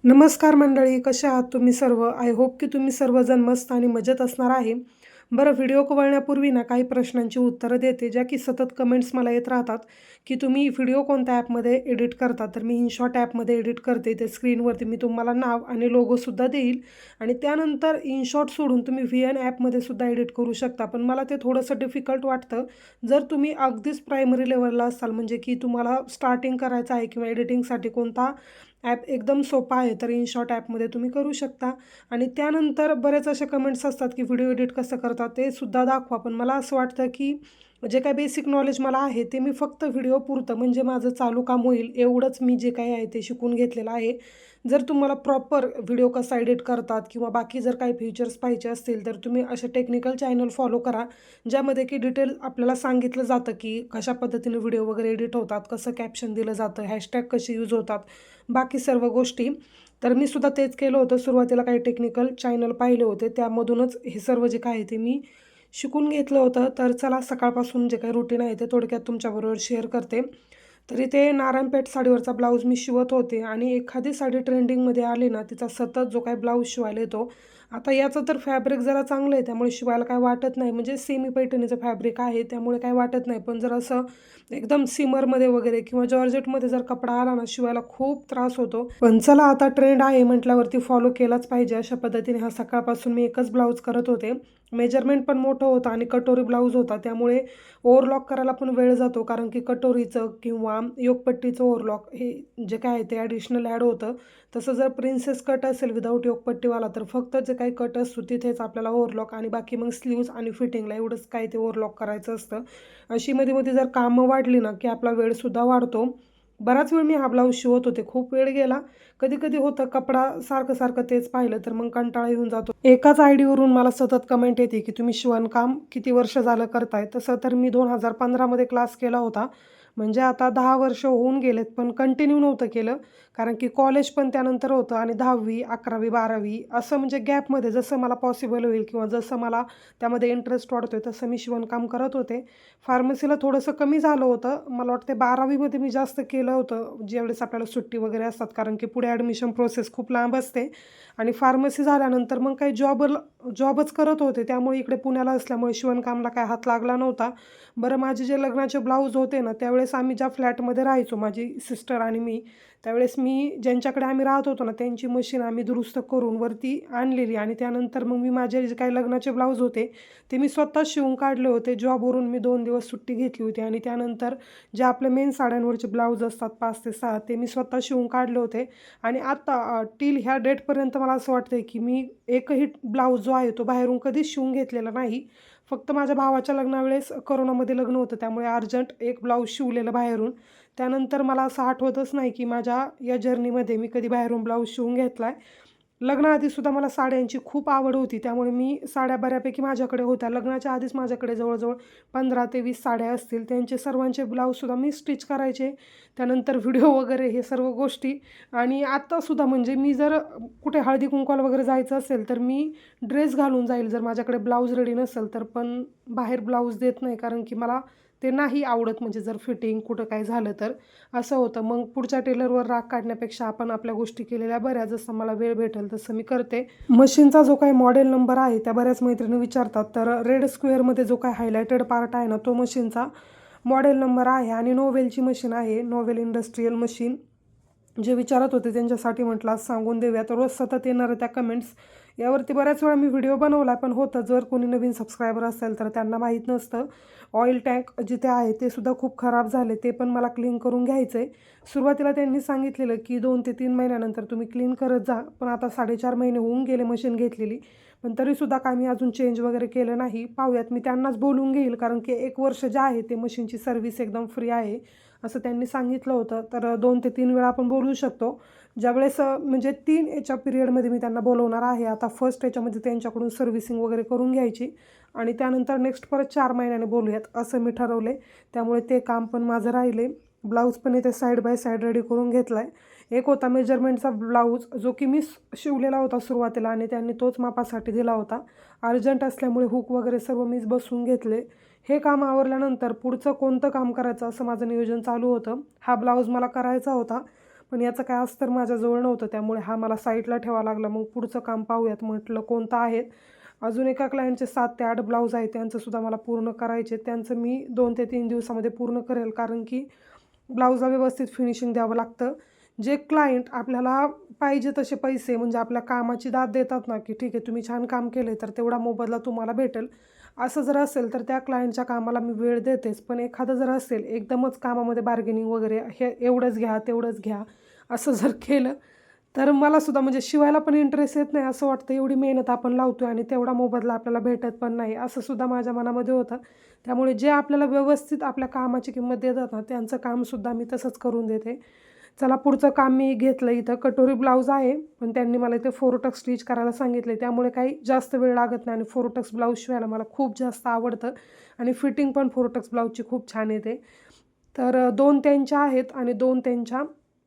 नमस्कार मंडळी, कशा आहात तुम्ही सर्व? आय होप की तुम्ही सर्वजण मस्त आणि मजेत असणार आहे. बरं, व्हिडिओ वळण्यापूर्वी ना काही प्रश्नांची उत्तरं देते, ज्या की सतत कमेंट्स मला येत राहतात की तुम्ही व्हिडिओ कोणत्या ॲपमध्ये एडिट करता. तर मी इनशॉट ॲपमध्ये एडिट करते. ते स्क्रीनवरती मी तुम्हाला नाव आणि लोगोसुद्धा देईल आणि त्यानंतर इनशॉट सोडून तुम्ही VN ॲपमध्ये सुद्धा एडिट करू शकता. पण मला ते थोडंसं डिफिकल्ट वाटतं. जर तुम्ही अगदीच प्रायमरी लेवलला असाल, म्हणजे की तुम्हाला स्टार्टिंग करायचं आहे किंवा एडिटिंगसाठी कोणता ॲप एकदम सोपा आहे, तर इनशॉट ॲपमध्ये तुम्ही करू शकता. आणि त्यानंतर बरेच असे कमेंट्स असतात की व्हिडिओ एडिट कसं करतात ते सुद्धा दाखवा. पण मला असं वाटतं की जे काही बेसिक नॉलेज मला आहे ते मी फक्त व्हिडिओ पुरतं, म्हणजे माझं चालू काम होईल एवढंच मी जे काही आहे ते शिकून घेतलेलं आहे. जर तुम्हाला प्रॉपर व्हिडिओ कसा एडिट करतात किंवा बाकी जर काही फीचर्स पाहिजे असतील, तर तुम्ही असे टेक्निकल चॅनल फॉलो करा, ज्यामध्ये की डिटेल आपल्याला सांगितलं जातं की कशा पद्धतीने व्हिडिओ वगैरे एडिट होतात, कसं कॅप्शन दिलं जातं, हॅशटॅग कसे यूज होतात, बाकी सर्व गोष्टी. तर मी सुद्धा तेच केलं होतं. सुरुवातीला काही टेक्निकल चॅनल पाहिले होते, त्यामधूनच हे सर्व जे काही ते मी शिकून घेतलं होतं. तर चला, सकाळपासून जे काही रुटीन आहे ते थोडक्यात तुमच्याबरोबर शेअर करते. तर इथे नारायणपेठ साडीवरचा ब्लाऊज मी शिवत होते आणि एखादी साडी ट्रेंडिंगमध्ये आली ना, तिचा सतत जो काही ब्लाऊज शिवायला येतो. आता याचं तर फॅब्रिक जरा चांगलं आहे, त्यामुळे शिवायला काय वाटत नाही, म्हणजे सेमी पैठणीचं फॅब्रिक आहे त्यामुळे काय वाटत नाही. पण जर असं एकदम सिमरमध्ये वगैरे किंवा जॉर्जेटमध्ये जर कपडा आला ना, शिवायला खूप त्रास होतो. पण चला, आता ट्रेंड आहे म्हटल्यावरती फॉलो केलाच पाहिजे. अशा पद्धतीने हा सकाळपासून मी एकच ब्लाऊज करत होते. मेजरमेंट पण मोठं होतं आणि कटोरी ब्लाऊज होता, त्यामुळे ओव्हरलॉक करायला पण वेळ जातो, कारण की कटोरीचं किंवा योगपट्टीचं ओव्हरलॉक हे जे काय आहे ते ॲडिशनल ॲड होतं. तसं जर प्रिन्सेस कट असेल विदाऊट योगपट्टीवाला, तर फक्त जे काही कट असतो तिथेच आपल्याला ओव्हरलॉक, आणि बाकी मग स्लीव्ज आणि फिटिंगला एवढंच काय ते ओव्हरलॉक करायचं असतं. अशी मध्ये मध्ये जर कामं वाढली ना, की आपला वेळसुद्धा वाढतो. बराच वेळ मी हा ब्लाऊज शिवत होते, खूप वेळ गेला. कधी कधी होतं कपडा सारखं सारखं तेच पाहिलं तर मग कंटाळा येऊन जातो. एकाच आयडीवरून मला सतत कमेंट येते की तुम्ही शिवणकाम किती वर्ष झालं करताय. तसं तर मी 2015मध्ये क्लास केला होता, म्हणजे आता 10 वर्ष होऊन गेलेत, पण कंटिन्यू नव्हतं केलं, कारण की कॉलेज पण त्यानंतर होतं आणि 10वी 11वी 12वी असं, म्हणजे गॅपमध्ये जसं मला पॉसिबल होईल किंवा जसं मला त्यामध्ये इंटरेस्ट वाढतोय तसं मी शिवणकाम करत होते. फार्मसीला थोडंसं कमी झालं होतं, मला वाटते 12वीमध्ये मी जास्त केलं होतं, ज्यावेळेस आपल्याला सुट्टी वगैरे असतात, कारण की पुढे ॲडमिशन प्रोसेस खूप लांब असते. आणि फार्मसी झाल्यानंतर मग काही जॉबच करत होते, त्यामुळे इकडे पुण्याला असल्यामुळे शिवणकामला काय हात लागला नव्हता. बरं, माझे जे लग्नाचे ब्लाऊज होते ना, त्यावेळेस आम्ही ज्या फ्लॅटमध्ये राहायचो, माझी सिस्टर आणि मी, त्यावेळेस मी ज्यांच्याकडे आम्ही राहत होतो ना, त्यांची मशीन आम्ही दुरुस्त करून वरती आणलेली, आणि त्यानंतर मग मी माझे जे काही लग्नाचे ब्लाऊज होते ते मी स्वतः शिवून काढले होते. जॉबवरून मी 2 दिवस सुट्टी घेतली होती आणि त्यानंतर जे आपले मेन साड्यांवरचे ब्लाऊज असतात 5 ते 6, ते मी स्वतः शिवून काढले होते. आणि आता टिल ह्या डेटपर्यंत मला असं वाटतं की मी एकही ब्लाऊज जो आहे तो बाहेरून कधीच शिवून घेतलेला नाही. फक्त माझ्या भावाच्या लग्नावेळेस कोरोनामध्ये लग्न होतं, त्यामुळे अर्जंट एक ब्लाऊज शिवलेलं बाहेरून. त्यानंतर मला असं आठवतच नाही की माझ्या या जर्नीमध्ये मी कधी बाहेरून ब्लाऊज शिवून घेतला आहे. लग्नाआधीसुद्धा मला साड्यांची खूप आवड होती, त्यामुळे मी साड्या बऱ्यापैकी माझ्याकडे होत्या. लग्नाच्या आधीच माझ्याकडे जवळजवळ 15 ते 20 साड्या असतील. त्यांचे सर्वांचे ब्लाऊजसुद्धा मी स्टिच करायचे. त्यानंतर व्हिडिओ वगैरे हे सर्व गोष्टी. आणि आत्तासुद्धा, म्हणजे मी जर कुठे हळदी कुंकवाला वगैरे जायचं असेल तर मी ड्रेस घालून जाईल, जर माझ्याकडे ब्लाऊज रेडी नसेल तर. पण बाहेर ब्लाऊज देत नाही, कारण की मला ते नाही आवडत, म्हणजे जर फिटिंग कुठं काय झालं तर असं होतं. मग पुढच्या टेलरवर राग काढण्यापेक्षा आपण आपल्या गोष्टी केलेल्या बऱ्या. जसं मला वेळ भेटेल तसं मी करते. मशीनचा जो काही मॉडेल नंबर आहे, त्या बऱ्याच मैत्रिणी विचारतात, तर रेड स्क्वेअरमध्ये जो काही हायलायटेड पार्ट आहे ना, तो मशीनचा मॉडेल नंबर आहे. आणि नोवेलची मशीन आहे, नोवेल इंडस्ट्रीयल मशीन. जे विचारत होते त्यांच्यासाठी म्हटलं आज सांगून देऊया. तर रोज सतत येणाऱ्या त्या कमेंट्स, यावरती बऱ्याच वेळा मी व्हिडिओ बनवला, पण होतं जर कोणी नवीन सबस्क्रायबर असेल तर त्यांना माहीत नसतं. ऑइल टँक जिथे आहे ते सुद्धा खूप खराब झाले, ते पण मला क्लीन करून घ्यायचं आहे. सुरुवातीला त्यांनी सांगितलेलं की 2 ते 3 महिन्यानंतर तुम्ही क्लीन करत जा, पण आता 4.5 महिने होऊन गेले मशीन घेतलेली, पण तरीसुद्धा काय मी अजून चेंज वगैरे केलं नाही. पाहूयात, मी त्यांनाच बोलून घेईल, कारण की 1 वर्ष जे आहे ते मशीनची सर्व्हिस एकदम फ्री आहे असं त्यांनी सांगितलं होतं. तर 2 ते 3 वेळा आपण बोलू शकतो. ज्यावेळेस म्हणजे 3 याच्या पिरियडमध्ये मी त्यांना बोलवणार आहे. आता फर्स्ट याच्यामध्ये त्यांच्याकडून सर्व्हिसिंग वगैरे करून घ्यायची आणि त्यानंतर नेक्स्ट परत 4 महिन्याने बोलूयात असं मी ठरवले. त्यामुळे ते काम पण माझं राहिले. ब्लाऊज पण इथे साईड बाय साईड रेडी करून घेतला आहे. एक होता मेजरमेंटचा ब्लाऊज, जो की मी शिवलेला होता सुरुवातीला, आणि त्यांनी तोच मापासाठी दिला होता. अर्जंट असल्यामुळे हुक वगैरे सर्व मीच बसवून घेतले. हे काम आवरल्यानंतर पुढचं कोणतं काम करायचं असं माझं नियोजन चालू होतं. हा ब्लाऊज मला करायचा होता, पण याचं काय अस्तर माझ्याजवळ नव्हतं, त्यामुळे हा मला साईडला ठेवावा लागला. मग पुढचं काम पाहूयात म्हटलं कोणतं आहे. अजून एका क्लायंटचे 7 ते 8 ब्लाऊज आहेत, त्यांचंसुद्धा मला पूर्ण करायचे. त्यांचं मी 2 ते 3 दिवसामध्ये पूर्ण करेल, कारण की ब्लाऊजला व्यवस्थित फिनिशिंग द्यावं लागतं. जे क्लायंट आपल्याला पाहिजे तसे पैसे म्हणजे आपल्या कामाची दाद देतात ना, की ठीक आहे तुम्ही छान काम केले तर तेवढा मोबदला तुम्हाला भेटेल, असं जर असेल तर त्या क्लायंटच्या कामाला मी वेळ देतेच. पण एखादं जर असेल एकदमच कामामध्ये बार्गेनिंग वगैरे, हे एवढंच घ्या तेवढंच घ्या असं जर केलं तर मलासुद्धा म्हणजे शिवायला पण इंटरेस्ट येत नाही. असं वाटतं एवढी मेहनत आपण लावतो आणि तेवढा मोबदला आपल्याला भेटत पण नाही, असं सुद्धा माझ्या मनामध्ये होतं. त्यामुळे जे आपल्याला व्यवस्थित आपल्या कामाची किंमत देतात ना, त्यांचं कामसुद्धा मी तसंच करून देते. चला पुढचं काम मी घेतलं. इथं कटोरी ब्लाऊज आहे, पण त्यांनी मला इथे 4 टक्स स्टिच करायला सांगितले, त्यामुळे काही जास्त वेळ लागत नाही आणि 4 टक्स ब्लाऊज शिवायला मला खूप जास्त आवडतं आणि फिटिंग पण 4 टक्स ब्लाऊजची खूप छान येते. तर 2 त्यांच्या आहेत आणि 2 त्यांच्या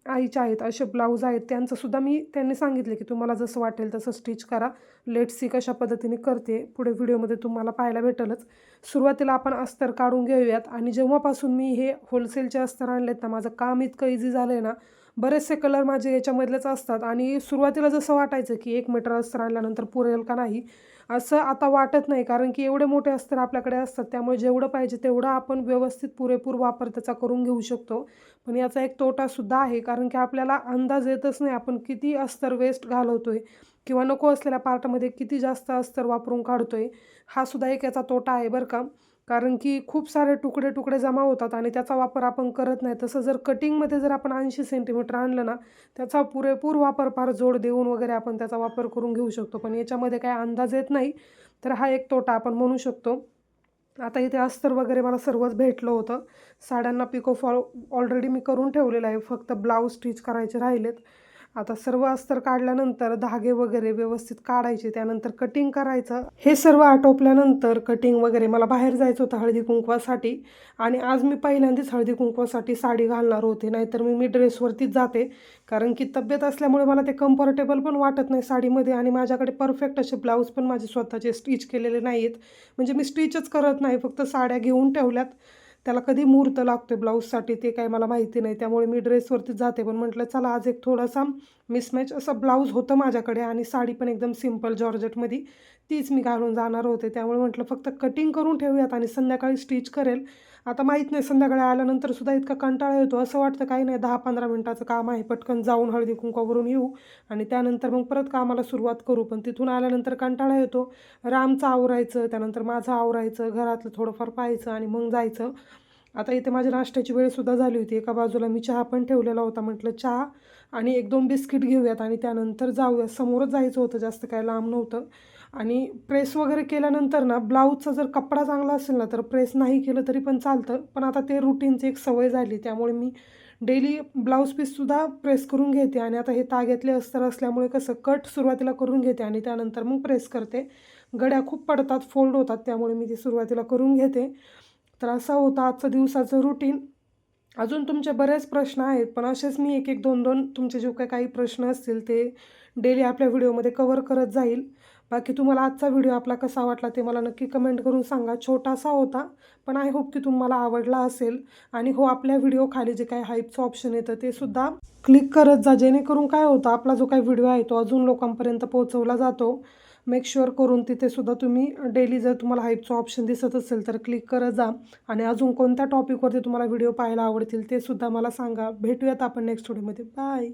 आईच्या आहेत, असे ब्लाऊज आहेत. त्यांचंसुद्धा त्यांनी सांगितले की तुम्हाला जसं वाटेल तसं स्टिच करा. लेट्स सी कशा पद्धतीने करते पुढे व्हिडिओमध्ये तुम्हाला पाहायला भेटेलच. सुरुवातीला आपण अस्तर काढून घेऊयात आणि जेव्हापासून मी हे होलसेलचे अस्तर आणलेत ना, माझं काम इतकं इझी झालं आहे ना. बरेचसे कलर माझे याच्यामधलेच असतात आणि सुरुवातीला जसं वाटायचं की 1 मीटर अस्तर आणल्यानंतर पुरेल का नाही, असं आता वाटत नाही, कारण की एवढे मोठे अस्तर आपल्याकडे असतात. त्यामुळे जेवढं पाहिजे तेवढं आपण व्यवस्थित पुरेपूर वापर त्याचा करून घेऊ शकतो. पण याचा एक तोटासुद्धा आहे, कारण की आपल्याला अंदाज येतच नाही आपण किती अस्तर वेस्ट घालवतोय किंवा नको असलेल्या पार्टमध्ये किती जास्त अस्तर वापरून काढतोय. हा सुद्धा एक याचा तोटा आहे बरं का, कारण की खूप सारे तुकडे तुकडे जमा होतात आणि त्याचा वापर आपण करत नाही. तसं जर कटिंगमध्ये जर आपण 80 सेंटीमीटर आणलं ना, त्याचा पुरेपूर वापर फार जोड देऊन वगैरे आपण त्याचा वापर करून घेऊ शकतो. पण याच्यामध्ये काय अंदाज येत नाही, तर हा एक तोटा आपण म्हणू शकतो. आता इथे अस्तर वगैरे मला सर्वच भेटलं होतं. साड्यांना पिको फॉल ऑलरेडी मी करून ठेवलेलं आहे, फक्त ब्लाऊज स्टिच करायचे राहिलेत. आता सर्व अस्तर काढल्यानंतर धागे वगैरे व्यवस्थित काढायचे, त्यानंतर कटिंग करायचं. हे सर्व आटोपल्यानंतर कटिंग वगैरे मला बाहेर जायचं होतं हळदी कुंकवासाठी आणि आज मी पहिल्यांदाच हळदी कुंकवासाठी साडी घालणार होते, नाहीतर मी ड्रेसवरतीच जाते. कारण की तब्येत असल्यामुळे मला ते कम्फर्टेबल पण वाटत नाही साडीमध्ये आणि माझ्याकडे परफेक्ट असे ब्लाऊज पण माझे स्वतःचे स्टिच केलेले नाही आहेत. म्हणजे मी स्टिचच करत नाही, फक्त साड्या घेऊन ठेवल्यात. त्याला कधी मुहूर्त लागतो ब्लाऊजसाठी ते काही मला माहिती नाही, त्यामुळे मी ड्रेसवरतीच जाते. पण म्हटलं चला आज एक थोडासा मिसमॅच असं ब्लाऊज होतं माझ्याकडे आणि साडी पण एकदम सिंपल जॉर्जेटमध्ये, तीच मी घालून जाणार होते. त्यामुळे म्हटलं फक्त कटिंग करून ठेवूयात आणि संध्याकाळी स्टिच करेल. आता माहीत नाही संध्याकाळी आल्यानंतर सुद्धा इतका कंटाळा येतो, असं वाटतं काही नाही 10-15 मिनटाचं काम आहे, पटकन जाऊन हळदी कुंकवावरून येऊ आणि त्यानंतर मग परत कामाला सुरुवात करू. पण तिथून आल्यानंतर कंटाळा येतो. रामचं आवरायचं, त्यानंतर माझं आवरायचं, घरातलं थोडंफार पाहायचं आणि मग जायचं. आता इथे माझ्या नाश्त्याची वेळसुद्धा झाली होती. एका बाजूला मी चहा पण ठेवलेला होता. म्हटलं चहा आणि 1-2 बिस्किट घेऊयात आणि त्यानंतर जाऊया. समोरच जायचं होतं, जास्त काय लांब नव्हतं. आणि प्रेस वगैरे केल्यानंतर ना, ब्लाऊजचा जर कपडा चांगला असेल ना, तर प्रेस नाही केलं तरी पण चालतं. पण आता ते रुटीनची एक सवय झाली, त्यामुळे मी डेली ब्लाऊज पीससुद्धा प्रेस करून घेते. आणि आता हे ताग्यातले अस्तर असल्यामुळे कसं कट सुरुवातीला करून घेते आणि त्यानंतर मग प्रेस करते. गड्या खूप पडतात, फोल्ड होतात, त्यामुळे मी ती सुरुवातीला करून घेते. तर असा होता आजचं दिवसाचं रुटीन. अजून तुमचे बरेच प्रश्न आहेत, पण असेच मी 1-1, 2-2 तुमचे जे काही प्रश्न असतील ते डेली आपल्या व्हिडिओमध्ये कव्हर करत जाईल. बाकी तुम्हाला आजचा व्हिडिओ आपला कसा वाटला ते मला नक्की कमेंट करून सांगा. छोटासा होता, पण आय होप की तुम्हाला आवडला असेल. आणि हो, आपल्या व्हिडिओ खाली जे काही हाईपचं ऑप्शन येतं ते सुद्धा क्लिक करत जा, जेणेकरून काय होतं आपला जो काही व्हिडिओ आहे तो अजून लोकांपर्यंत पोहोचवला जातो. मेक शुअर करून तिथे सुद्धा तुम्ही डेली जर तुम्हाला हाईपचं ऑप्शन दिसत असेल तर क्लिक करत जा. आणि अजून कोणत्या टॉपिकवरती तुम्हाला व्हिडिओ पाहायला आवडतील ते सुद्धा मला सांगा. भेटूयात आपण नेक्स्ट व्हिडिओमध्ये. बाय.